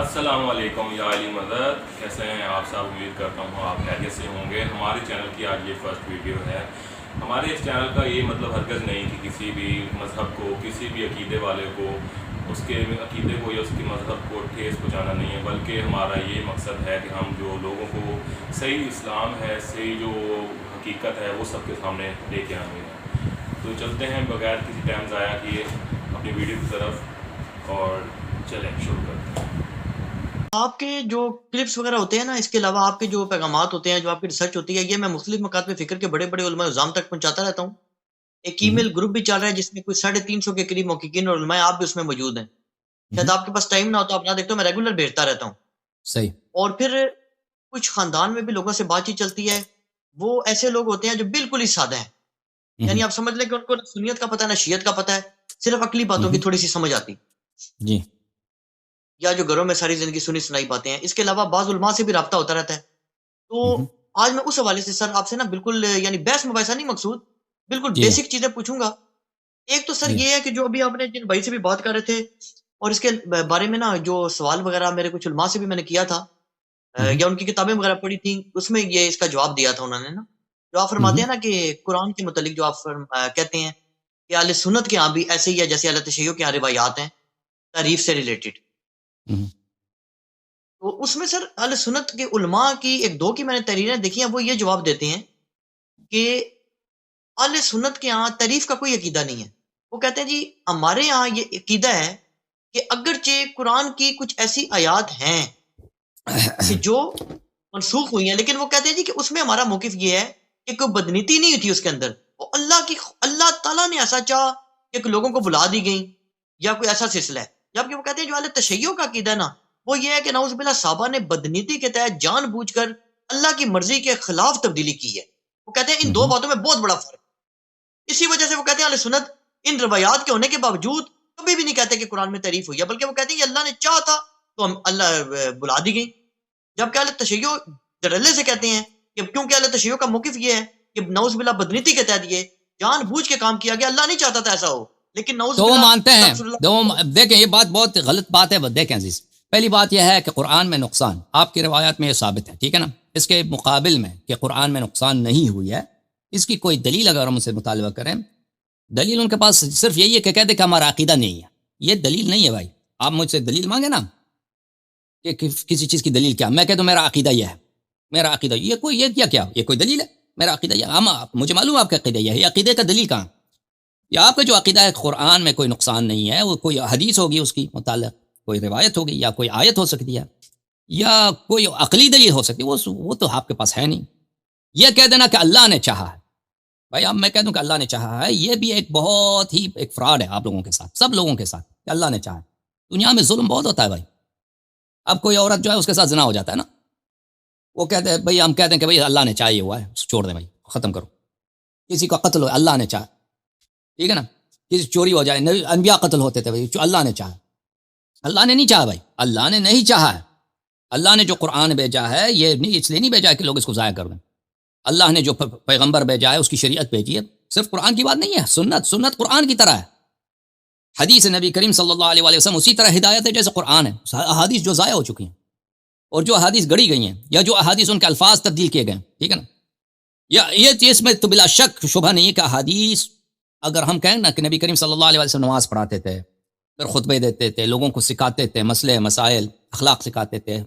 السلام علیکم یا علی مدد، کیسے ہیں آپ سب؟ امید کرتا ہوں آپ خیریت سے ہوں گے۔ ہمارے چینل کی آج یہ فرسٹ ویڈیو ہے۔ ہمارے اس چینل کا یہ مطلب ہرگز نہیں کہ کسی بھی مذہب کو، کسی بھی عقیدے والے کو، اس کے عقیدے کو یا اس کے مذہب کو ٹھیس پہنچانا نہیں ہے، بلکہ ہمارا یہ مقصد ہے کہ ہم جو لوگوں کو صحیح اسلام ہے، صحیح جو حقیقت ہے، وہ سب کے سامنے لے کے آئیں گے۔ تو چلتے ہیں بغیر کسی ٹائم ضائع کیے اپنی ویڈیو کی طرف، اور چلیں شروع کرتے ہیں۔ آپ کے جو کلپس وغیرہ ہوتے ہیں نا، اس کے علاوہ آپ کے جو پیغامات ہوتے ہیں، جو آپ کی ریسرچ ہوتی ہے، یہ میں مختلف مکاتب فکر کے بڑے بڑے علماء عظام تک پہنچاتا رہتا ہوں۔ ایک ای میل گروپ بھی چل رہا ہے جس میں کوئی 350 کے قریب محققین اور علماء، آپ بھی اس میں موجود ہیں۔ شاید آپ کے پاس ٹائم نہ ہو تو آپ نہ دیکھتے ہو، میں ریگولر بھیجتا رہتا ہوں۔ صحیح۔ اور پھر کچھ خاندان میں بھی لوگوں سے بات چیت چلتی ہے، وہ ایسے لوگ ہوتے ہیں جو بالکل ہی سادہ ہیں، یعنی آپ سمجھ لیں کہ ان کو نہ سنیت کا پتہ ہے نہ شیعت کا پتہ ہے، صرف عقلی باتوں کی تھوڑی سی سمجھ آتی، جی یا جو گھروں میں ساری زندگی سنی سنائی باتیں ہیں۔ اس کے علاوہ بعض علماء سے بھی رابطہ ہوتا رہتا ہے۔ تو آج میں اس حوالے سے سر آپ سے نا بالکل یعنی بحث مباحثہ نہیں مقصود، بالکل جی بیسک چیزیں پوچھوں گا۔ ایک تو سر جی یہ ہے کہ جو ابھی آپ نے جن بھائی سے بھی بات کر رہے تھے، اور اس کے بارے میں نا جو سوال وغیرہ میرے کچھ علماء سے بھی میں نے کیا تھا، یا ان کی کتابیں وغیرہ پڑھی تھیں، اس میں یہ اس کا جواب دیا تھا انہوں نے نا، جو آپ فرماتے ہیں نا کہ قرآن کے متعلق جو آپ کہتے ہیں کہ اہل سنت کے ہاں بھی ایسے ہی ہے جیسے اہل تشیع کے ہاں روایات ہیں تعریف سے ریلیٹڈ۔ تو اس میں سر اہل سنت کے علماء کی ایک دو کی میں نے تحریریں دیکھی ہیں، وہ یہ جواب دیتے ہیں کہ اہل سنت کے ہاں تعریف کا کوئی عقیدہ نہیں ہے۔ وہ کہتے ہیں جی ہمارے یہاں یہ عقیدہ ہے کہ اگرچہ قرآن کی کچھ ایسی آیات ہیں کہ جو منسوخ ہوئی ہیں، لیکن وہ کہتے ہیں جی کہ اس میں ہمارا موقف یہ ہے کہ کوئی بدنیتی نہیں ہوتی اس کے اندر، وہ اللہ تعالیٰ نے ایسا چاہا کہ لوگوں کو بلا دی گئی، یا کوئی ایسا سلسلہ ہے۔ جبکہ وہ کہتے ہیں جو اہل تشیع کا عقیدہ ہے نا، وہ یہ ہے کہ نعوذ باللہ صحابہ نے بدنیتی کے تحت جان بوجھ کر اللہ کی مرضی کے خلاف تبدیلی کی ہے۔ وہ کہتے ہیں ان دو باتوں میں بہت بڑا فرق ہے۔ اسی وجہ سے وہ کہتے ہیں اہل سنت ان روایات کے ہونے کے باوجود کبھی بھی نہیں کہتے کہ قرآن میں تعریف ہوئی ہے، بلکہ وہ کہتے ہیں کہ اللہ نے چاہا تھا تو ہم اللہ بلا دی گئی۔ جبکہ اہل تشیع دھڑلے سے کہتے ہیں کہ کیونکہ اہل تشیع کا موقف یہ ہے کہ نعوذ باللہ بدنیتی کے تحت یہ جان بوجھ کے کام کیا گیا، اللہ نہیں چاہتا تھا ایسا ہو، لیکن نعوذ تو وہ باللہ مانتے ہیں، استغفر اللہ۔ دیکھیں یہ بات بہت غلط بات ہے۔ دیکھیں عزیز، پہلی بات یہ ہے کہ قرآن میں نقصان آپ کی روایات میں یہ ثابت ہے، ٹھیک ہے نا؟ اس کے مقابل میں کہ قرآن میں نقصان نہیں ہوئی ہے، اس کی کوئی دلیل اگر ہم سے مطالبہ کریں، دلیل ان کے پاس صرف یہی ہے کہ کہہ دے کہ ہمارا عقیدہ نہیں ہے۔ یہ دلیل نہیں ہے بھائی۔ آپ مجھ سے دلیل مانگے نا کہ کسی چیز کی دلیل کیا، میں کہہ دوں میرا عقیدہ یہ ہے، میرا عقیدہ یہ کوئی دلیل ہے؟ میرا عقیدہ یہ، مجھے معلوم ہے آپ کا عقیدہ یہ عقیدے کا دلیل کہاں؟ یا آپ کا جو عقیدہ ہے قرآن میں کوئی نقصان نہیں ہے، وہ کوئی حدیث ہوگی اس کی متعلق، کوئی روایت ہوگی، یا کوئی آیت ہو سکتی ہے، یا کوئی عقلی دلیل ہو سکتی ہے، وہ تو آپ کے پاس ہے نہیں۔ یہ کہہ دینا کہ اللہ نے چاہا ہے، بھائی اب میں کہہ دوں کہ اللہ نے چاہا ہے، یہ بھی ایک بہت ہی ایک فراڈ ہے آپ لوگوں کے ساتھ، سب لوگوں کے ساتھ، کہ اللہ نے چاہا ہے۔ دنیا میں ظلم بہت ہوتا ہے بھائی۔ اب کوئی عورت جو ہے اس کے ساتھ زنا ہو جاتا ہے نا، وہ کہتے ہیں بھائی، ہم کہتے ہیں کہ بھائی اللہ نے چاہا یہ ہوا ہے، چھوڑ دیں بھائی، ختم کرو۔ کسی کا قتل ہو، اللہ نے چاہا، ٹھیک ہے نا؟ کسی چوری ہو جائے، انبیاء قتل ہوتے تھے بھائی، اللہ نے چاہا۔ اللہ نے نہیں چاہا بھائی، اللہ نے نہیں چاہا ہے۔ اللہ نے جو قرآن بھیجا ہے یہ اس لیے نہیں بھیجا کہ لوگ اس کو ضائع کر دیں۔ اللہ نے جو پیغمبر بھیجا ہے، اس کی شریعت بھیجی ہے، صرف قرآن کی بات نہیں ہے، سنت قرآن کی طرح ہے۔ حدیث نبی کریم صلی اللہ علیہ وسلم اسی طرح ہدایت ہے جیسے قرآن ہے۔ احادیث جو ضائع ہو چکی ہیں، اور جو احادیث گڑی گئی ہیں، یا جو احادیث ان کے الفاظ تبدیل کیے گئے ہیں، ٹھیک ہے نا؟ یا یہ چیز میں تو بلا شک شبہ نہیں ہے کہ احادیث، اگر ہم کہیں نا کہ نبی کریم صلی اللہ علیہ وسلم نماز پڑھاتے تھے، پھر خطبے دیتے تھے، لوگوں کو سکھاتے تھے، مسئلے مسائل اخلاق سکھاتے تھے،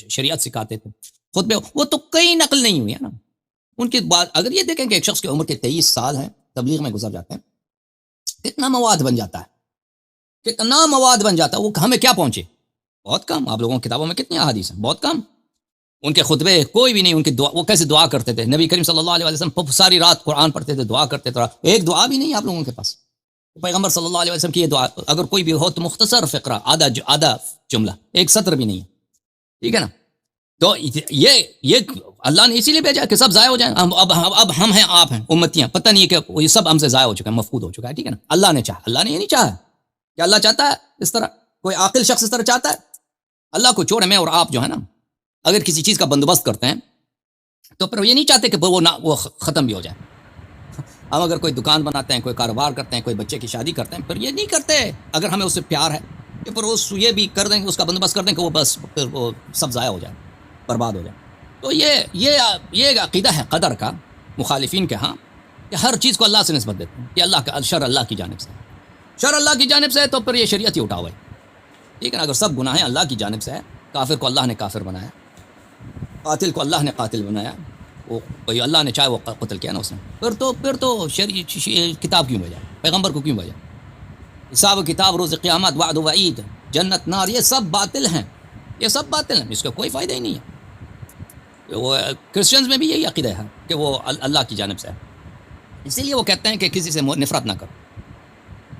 شریعت سکھاتے تھے، خطبے، وہ تو کئی نقل نہیں ہوئی ہے نا ان کی بات۔ اگر یہ دیکھیں کہ ایک شخص کی عمر کے 23 سال ہیں، تبلیغ میں گزر جاتے ہیں، کتنا مواد بن جاتا ہے، کتنا مواد بن جاتا ہے، وہ ہمیں کیا پہنچے؟ بہت کم۔ آپ لوگوں کی کتابوں میں کتنی احادیث ہیں؟ بہت کم۔ ان کے خطبے کوئی بھی نہیں، ان کی دعا، وہ کیسے دعا کرتے تھے؟ نبی کریم صلی اللہ علیہ وسلم ساری رات قرآن پڑھتے تھے، دعا کرتے تھے، ایک دعا بھی نہیں آپ لوگوں کے پاس۔ پیغمبر صلی اللہ علیہ وسلم کی یہ دعا اگر کوئی بھی ہو تو مختصر فقرہ، آدھا جملہ، ایک سطر بھی نہیں ہے، ٹھیک ہے نا؟ تو یہ اللہ نے اسی لیے بھیجا کہ سب ضائع ہو جائیں۔ اب ہم ہیں، آپ ہیں، امتیاں، پتہ نہیں ہے کہ یہ سب ہم سے ضائع ہو چکا ہے، مفقود ہو چکا ہے، ٹھیک ہے نا؟ اللہ نے چاہا، اللہ نے یہ نہیں چاہا کہ اللہ چاہتا ہے اس طرح، کوئی عاقل شخص اس طرح چاہتا ہے؟ اللہ کو چھوڑے، میں اور آپ جو ہے نا اگر کسی چیز کا بندوبست کرتے ہیں تو پھر یہ نہیں چاہتے کہ وہ ختم بھی ہو جائے۔ ہم اگر کوئی دکان بناتے ہیں، کوئی کاروبار کرتے ہیں، کوئی بچے کی شادی کرتے ہیں، پھر یہ نہیں کرتے اگر ہمیں اس سے پیار ہے کہ پھر یہ بھی کر دیں گے، اس کا بندوبست کر دیں کہ وہ بس پھر وہ سب ضائع ہو جائے، برباد ہو جائے. تو یہ عقیدہ ہے قدر کا مخالفین کے ہاں، کہ ہر چیز کو اللہ سے نسبت دیتے ہیں کہ اللہ کا شر اللہ کی جانب سے، شر اللہ کی جانب سے ہے، تو پھر یہ شریعت ہی اٹھا ہوا ہے. ٹھیک ہے نا؟ اگر سب گناہیں اللہ کی جانب سے ہے، کافر کو اللہ نے کافر بنایا، قاتل کو اللہ نے قاتل بنایا، وہ اللہ نے چاہے وہ قتل کیا نا اس نے، پھر تو کتاب کیوں بھیجا، پیغمبر کو کیوں بھیجا؟ حساب و کتاب، روز قیامت، وعد و وعید، جنت نار، یہ سب باطل ہیں، یہ سب باطل ہیں، اس کا کوئی فائدہ ہی نہیں ہے. وہ کرسچنز میں بھی یہی عقیدہ ہے کہ وہ اللہ کی جانب سے ہے. اسی لیے وہ کہتے ہیں کہ کسی سے نفرت نہ کرو.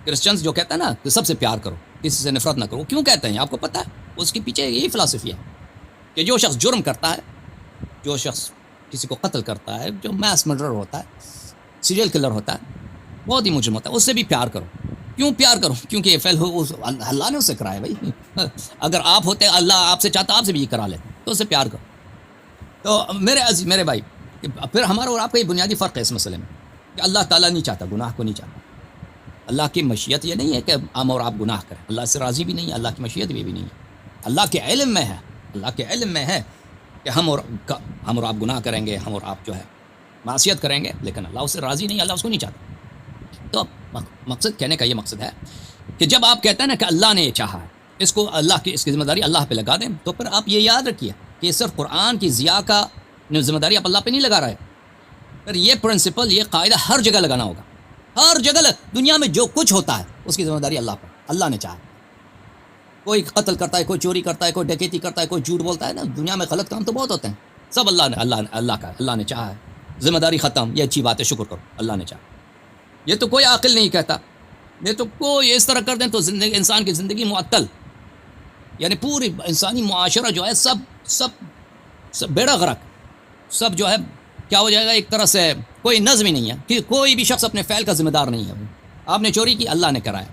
کرسچنز جو کہتے ہیں نا کہ سب سے پیار کرو، کسی سے نفرت نہ کرو، کیوں کہتے ہیں آپ کو پتہ ہے؟ اس کے پیچھے یہی فلسفی ہے کہ جو شخص جرم کرتا ہے، جو شخص کسی کو قتل کرتا ہے، جو میس مرڈر ہوتا ہے، سیریل کلر ہوتا ہے، بہت ہی مجرم ہوتا ہے، اس سے بھی پیار کرو. کیوں پیار کرو؟ کیونکہ یہ فعل اللہ نے اس سے کرایا بھائی. اگر آپ ہوتے، اللہ آپ سے چاہتا آپ سے بھی یہ کرا لیتے، تو اس سے پیار کرو. تو میرے بھائی، پھر ہمارا اور آپ کا یہ بنیادی فرق ہے اس مسئلے میں کہ اللہ تعالیٰ نہیں چاہتا، گناہ کو نہیں چاہتا. اللہ کی مشیت یہ نہیں ہے کہ ہم اور آپ گناہ کریں، اللہ سے راضی بھی نہیں ہے، اللہ کی مشیت بھی نہیں ہے. اللہ کے علم میں ہے، اللہ کے علم میں ہے کہ ہم اور آپ گناہ کریں گے، ہم اور آپ جو ہے معصیت کریں گے، لیکن اللہ اس سے راضی نہیں ہے، اللہ اس کو نہیں چاہتا. تو مقصد کہنے کا یہ مقصد ہے کہ جب آپ کہتے ہیں نا کہ اللہ نے یہ چاہا ہے، اس کی ذمہ داری اللہ پہ لگا دیں، تو پھر آپ یہ یاد رکھیے کہ صرف قرآن کی ضیاء کا ذمہ داری آپ اللہ پہ نہیں لگا رہے. پھر یہ پرنسپل، یہ قاعدہ ہر جگہ لگانا ہوگا، ہر جگہ دنیا میں جو کچھ ہوتا ہے اس کی ذمہ داری اللہ پر. اللہ نے چاہا، کوئی قتل کرتا ہے، کوئی چوری کرتا ہے، کوئی ڈکیتی کرتا ہے، کوئی جھوٹ بولتا ہے نا، دنیا میں غلط کام تو بہت ہوتے ہیں، سب اللہ نے چاہا ہے، ذمہ داری ختم. یہ اچھی بات ہے، شکر کرو، اللہ نے چاہا. یہ تو کوئی عاقل نہیں کہتا. یہ تو کوئی اس طرح کر دیں تو انسان کی زندگی معطل، یعنی پوری انسانی معاشرہ جو ہے سب بیڑا غرق، سب جو ہے کیا ہو جائے گا، ایک طرح سے کوئی نظم ہی نہیں ہے کہ کوئی بھی شخص اپنے فعل کا ذمہ دار نہیں ہے. آپ نے چوری کی، اللہ نے کرایا،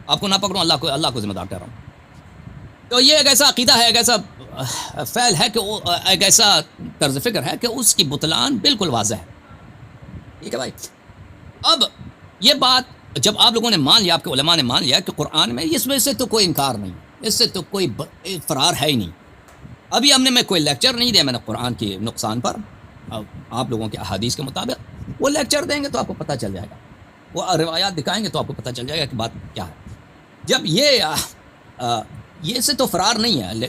آپ کو نہ پکڑوں، اللہ کو ذمہ دار ٹھہراؤں. تو یہ ایک ایسا عقیدہ ہے، ایک ایسا فعل ہے، کہ ایک ایسا طرز فکر ہے کہ اس کی بطلان بالکل واضح ہے. ٹھیک ہے بھائی؟ اب یہ بات جب آپ لوگوں نے مان لیا، آپ کے علماء نے مان لیا کہ قرآن میں اس میں سے تو کوئی انکار نہیں، اس سے تو کوئی فرار ہے ہی نہیں. ابھی میں کوئی لیکچر نہیں دیا میں نے قرآن کے نقصان پر، آپ لوگوں کے احادیث کے مطابق وہ لیکچر دیں گے تو آپ کو پتہ چل جائے گا، وہ روایات دکھائیں گے تو آپ کو پتہ چل جائے گا کہ بات کیا ہے. جب یہ سے تو فرار نہیں ہے.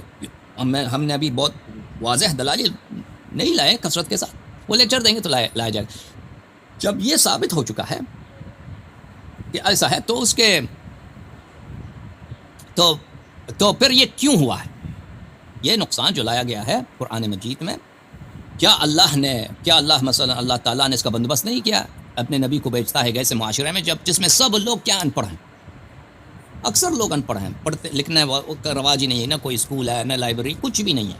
ہم نے ابھی بہت واضح دلائل نہیں لائے کثرت کے ساتھ، وہ لیکچر دیں گے تو لایا جائے گا. جب یہ ثابت ہو چکا ہے کہ ایسا ہے تو اس کے تو پھر یہ کیوں ہوا ہے؟ یہ نقصان جو لایا گیا ہے قرآن مجید میں، کیا اللہ مثلا اللہ تعالیٰ نے اس کا بندوبست نہیں کیا؟ اپنے نبی کو بھیجتا ہے ایسے معاشرے میں جس میں سب لوگ کیا ان پڑھ ہیں، اکثر لوگ ان پڑھ ہیں، پڑھتے لکھنے کا رواج ہی نہیں ہے، نہ کوئی اسکول ہے، نہ لائبریری، کچھ بھی نہیں ہے.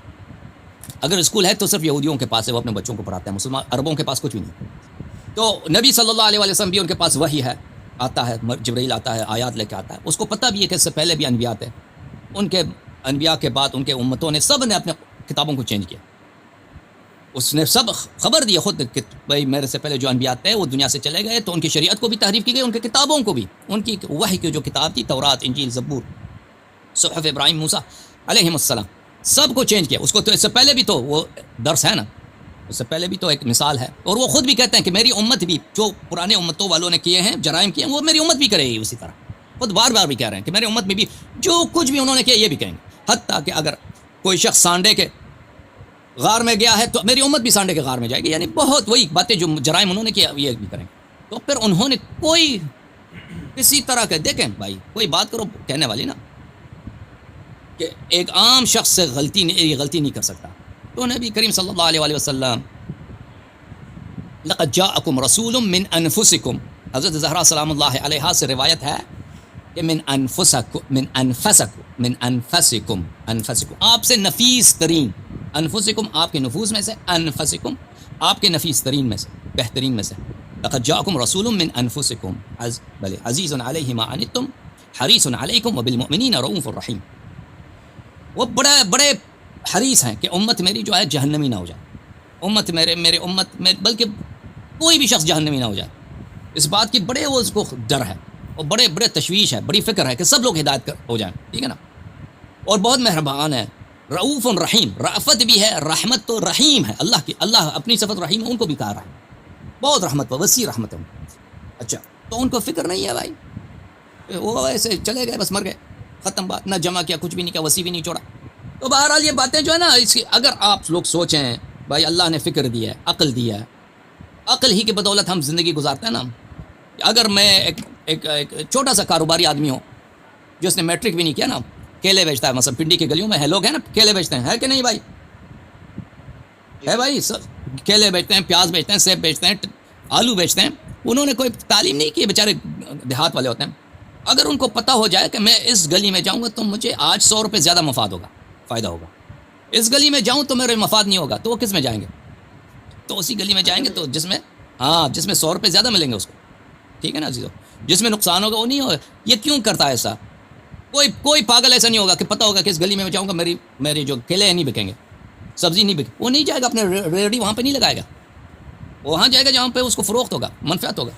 اگر اسکول ہے تو صرف یہودیوں کے پاس ہے، وہ اپنے بچوں کو پڑھاتے ہیں، مسلمان عربوں کے پاس کچھ بھی نہیں. تو نبی صلی اللہ علیہ وسلم بھی ان کے پاس وحی ہے، آتا ہے، جبرائیل آتا ہے، آیات لے کے آتا ہے. اس کو پتہ بھی ہے کہ اس سے پہلے بھی انبیاء تھے، ان کے انبیاء کے بعد ان کے امتوں نے سب نے اپنے کتابوں کو چینج کیا. اس نے سب خبر دی خود کہ بھائی میرے سے پہلے جو انبیاء تھے وہ دنیا سے چلے گئے، تو ان کی شریعت کو بھی تحریف کی گئی، ان کی کتابوں کو بھی، ان کی وحی کی جو کتاب تھی، تورات، انجیل، زبور، صحف ابراہیم، موسیٰ علیہ السلام، سب کو چینج کیا. اس کو تو اس سے پہلے بھی تو وہ درس ہے نا، اس سے پہلے بھی تو ایک مثال ہے. اور وہ خود بھی کہتے ہیں کہ میری امت بھی جو پرانے امتوں والوں نے کیے ہیں، جرائم کیے ہیں، وہ میری امت بھی کرے گی اسی طرح. خود بار بار بھی کہہ رہے ہیں کہ میری امت میں بھی جو کچھ بھی انہوں نے کیا یہ بھی کریں گے. حتیٰ کہ اگر کوئی شخص سانڈے کے غار میں گیا ہے تو میری امت بھی سانڈے کے غار میں جائے گی. یعنی بہت وہی باتیں جو جرائم انہوں نے کیا یہ بھی کریں گے. تو پھر انہوں نے کوئی کسی طرح کے، دیکھیں بھائی کوئی بات کرو کہنے والی نا، کہ ایک عام شخص سے غلطی نہیں کر سکتا. تو نبی کریم صلی اللہ علیہ وسلم، لقد جاءکم رسول من انفسکم، حضرت زہرا سلام اللہ علیہا سے روایت ہے کہ من انفسکم آپ سے نفیس ترین، انفسکم آپ کے نفوس میں سے، انفسکم آپ کے نفیس ترین میں سے، بہترین میں سے. لقد جاءکم رسول من انفسکم عزیز علیہ ما عنتم حریص علیکم وبالمؤمنین رؤوف الرحیم. وہ بڑے حریص ہیں کہ امت میری جو ہے جہنمی نہ ہو جائے، امت میرے امت میں بلکہ کوئی بھی شخص جہنمی نہ ہو جائے. اس بات کی بڑے وہ اس کو ڈر ہے، اور بڑے بڑے تشویش ہے، بڑی فکر ہے کہ سب لوگ ہدایت ہو جائیں، ٹھیک ہے نا. اور بہت مہربان ہے، رعوف رحیم، رأفت بھی ہے، رحمت تو رحیم ہے. اللہ اپنی صفت رحیم ہے، ان کو بھی کہا رحیم، بہت رحمت، وسیع رحمت ہے. اچھا تو ان کو فکر نہیں ہے بھائی، وہ ایسے چلے گئے، بس مر گئے، ختم بات، نہ جمع کیا، کچھ بھی نہیں کیا، وسیع بھی نہیں چھوڑا. تو بہرحال یہ باتیں جو ہے نا، اس کی اگر آپ لوگ سوچیں بھائی اللہ نے فکر دیا ہے، عقل دیا ہے، عقل ہی کی بدولت ہم زندگی گزارتے ہیں نا. اگر میں ایک چھوٹا سا کاروباری آدمی ہوں جس نے میٹرک بھی نہیں کیا نا، کیلے بیچتا ہے، مثلا پنڈی کی گلیوں میں ہے لوگ ہیں نا کیلے بیچتے ہیں، ہے کہ نہیں بھائی؟ ہے بھائی، سب کیلے بیچتے ہیں، پیاز بیچتے ہیں، سیب بیچتے ہیں، آلو بیچتے ہیں. انہوں نے کوئی تعلیم نہیں کی، بیچارے دیہات والے ہوتے ہیں. اگر ان کو پتہ ہو جائے کہ میں اس گلی میں جاؤں گا تو مجھے آج 100 روپے زیادہ مفاد ہوگا، فائدہ ہوگا، اس گلی میں جاؤں تو میرے مفاد نہیں ہوگا، تو وہ کس میں جائیں گے؟ تو اسی گلی میں جائیں گے تو جس میں 100 روپے زیادہ ملیں گے اس کو، ٹھیک ہے نا عزیزو. جس میں نقصان ہوگا وہ نہیں ہوگا. یہ کیوں کرتا ہے ایسا؟ کوئی پاگل ایسا نہیں ہوگا کہ پتہ ہوگا کہ اس گلی میں جاؤں گا میری جو کیلے نہیں بکیں گے، سبزی نہیں بکے، وہ نہیں جائے گا، اپنے ریڑھی وہاں پہ نہیں لگائے گا، وہاں جائے گا جہاں پہ اس کو فروخت ہوگا، منفعت ہوگا،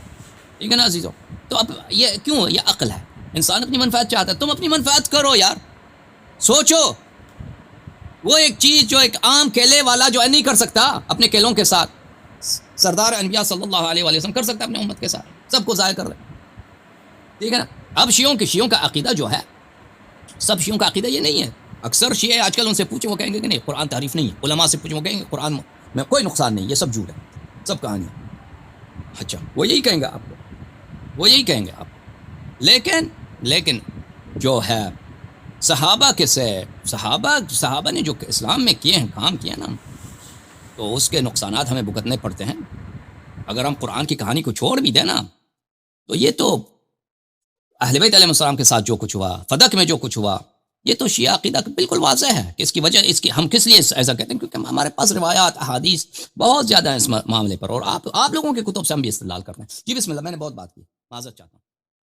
ٹھیک ہے نا عزیزو. تو اب یہ کیوں؟ یہ عقل ہے. انسان اپنی منفعت چاہتا ہے، تم اپنی منفعت کرو یار. سوچو، وہ ایک چیز جو ایک عام کیلے والا جو ہے نہیں کر سکتا اپنے کیلوں کے ساتھ، سردار انبیاء صلی اللہ علیہ وسلم کر سکتا ہے اپنے امت کے ساتھ، سب کو ضائع کر دے، ٹھیک ہے نا. اب شیعوں کا عقیدہ جو ہے، سب شیعوں کا عقیدہ یہ نہیں ہے. اکثر شیعہ آج کل ان سے پوچھیں وہ کہیں گے کہ نہیں قرآن تعریف نہیں ہے، علماء سے پوچھیں وہ کہیں گے قرآن میں کوئی نقصان نہیں، یہ سب جھوٹ ہے، سب کہانی ہے. اچھا وہ یہی کہیں گے آپ کو، وہ یہی کہیں گے آپ کو. لیکن جو ہے صحابہ نے جو اسلام میں کیے ہیں، کام کیا نا، تو اس کے نقصانات ہمیں بھگتنے پڑتے ہیں. اگر ہم قرآن کی کہانی کو چھوڑ بھی دیں نا، تو یہ تو اہل بیت علیہ السلام کے ساتھ جو کچھ ہوا، فدق میں جو کچھ ہوا، یہ تو شیعہ عقیدہ بالکل واضح ہے کہ اس کی وجہ، اس کی ہم کس لیے ایسا کہتے ہیں، کیونکہ ہمارے پاس روایات، احادیث بہت زیادہ ہیں اس معاملے پر، اور آپ لوگوں کے کتب سے ہم بھی استدلال کرتے ہیں. جی بسم اللہ، میں نے بہت بات کی، معذرت چاہتا ہوں.